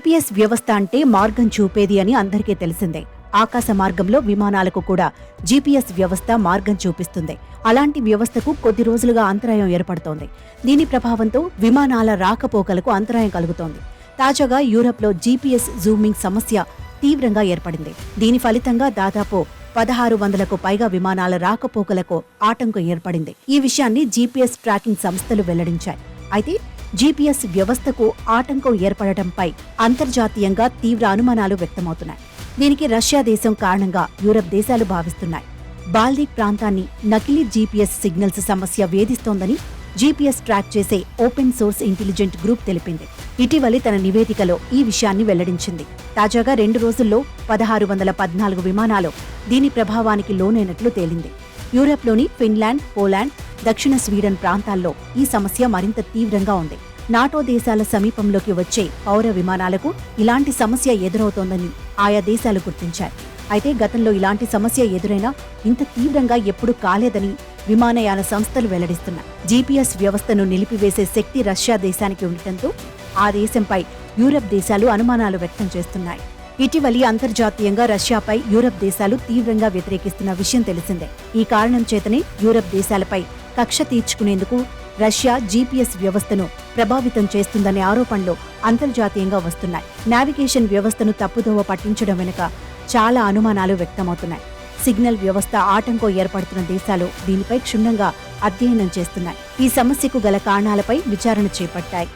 GPS వ్యవస్థ అంటే మార్గం చూపేది అని అందరికీ తెలిసిందే. ఆకాశ మార్గంలో విమానాలకు కూడా జీపీఎస్ వ్యవస్థ మార్గం చూపిస్తుంది. అలాంటి వ్యవస్థకు కొద్ది రోజులుగా అంతరాయం ఏర్పడుతోంది. దీని ప్రభావంతో విమానాల రాకపోకలకు అంతరాయం కలుగుతోంది. తాజాగా యూరప్లో జీపీఎస్ జూమింగ్ సమస్య తీవ్రంగా ఏర్పడింది. దీని ఫలితంగా దాదాపు 1600కు పైగా విమానాల రాకపోకలకు ఆటంకం ఏర్పడింది. ఈ విషయాన్ని జీపీఎస్ ట్రాకింగ్ సంస్థలు వెల్లడించాయి. అయితే జీపీఎస్ వ్యవస్థకు ఆటంకం ఏర్పడటంపై అంతర్జాతీయంగా తీవ్ర అనుమానాలు వ్యక్తమవుతున్నాయి. దీనికి రష్యా దేశం కారణంగా యూరప్ దేశాలు భావిస్తున్నాయి. బాల్టిక్ ప్రాంతాన్ని నకిలీ జీపీఎస్ సిగ్నల్స్ సమస్య వేధిస్తోందని జీపీఎస్ ట్రాక్ చేసే ఓపెన్ సోర్స్ ఇంటెలిజెంట్ గ్రూప్ తెలిపింది. ఇటీవలి తన నివేదికలో ఈ విషయాన్ని వెల్లడించింది. తాజాగా 2 రోజుల్లో 1614 విమానాలు దీని ప్రభావానికి లోనైనట్లు తేలింది. యూరప్లోని ఫిన్లాండ్, పోలాండ్, దక్షిణ స్వీడన్ ప్రాంతాల్లో ఈ సమస్య మరింత తీవ్రంగా ఉంది. నాటో దేశాల సమీపంలోకి వచ్చే పౌర విమానాలకు ఇలాంటి సమస్య ఎదురవుతోందని ఆయా దేశాలు గుర్తించాయి. అయితే గతంలో ఇలాంటి సమస్య ఎదురైనా ఇంత తీవ్రంగా ఎప్పుడూ కాలేదని విమానయాన సంస్థలు వెల్లడిస్తున్నాయి. జీపీఎస్ వ్యవస్థను నిలిపివేసే శక్తి రష్యా దేశానికి ఉండటంతో ఆ దేశంపై యూరప్ దేశాలు అనుమానాలు వ్యక్తం చేస్తున్నాయి. ఇటీవలి అంతర్జాతీయంగా రష్యాపై యూరప్ దేశాలు తీవ్రంగా వ్యతిరేకిస్తున్న విషయం తెలిసిందే. ఈ కారణం చేతనే యూరప్ దేశాలపై కక్ష తీర్చుకునేందుకు రష్యా జీపీఎస్ వ్యవస్థను ప్రభావితం చేస్తుందనే ఆరోపణలు అంతర్జాతీయంగా వస్తున్నాయి. నావిగేషన్ వ్యవస్థను తప్పుదోవ పట్టించడం వెనుక చాలా అనుమానాలు వ్యక్తమవుతున్నాయి. సిగ్నల్ వ్యవస్థ ఆటంకం ఏర్పడుతున్న దేశాలు దీనిపై క్షుణ్ణంగా అధ్యయనం చేస్తున్నాయి. ఈ సమస్యకు గల కారణాలపై విచారణ చేపట్టాయి.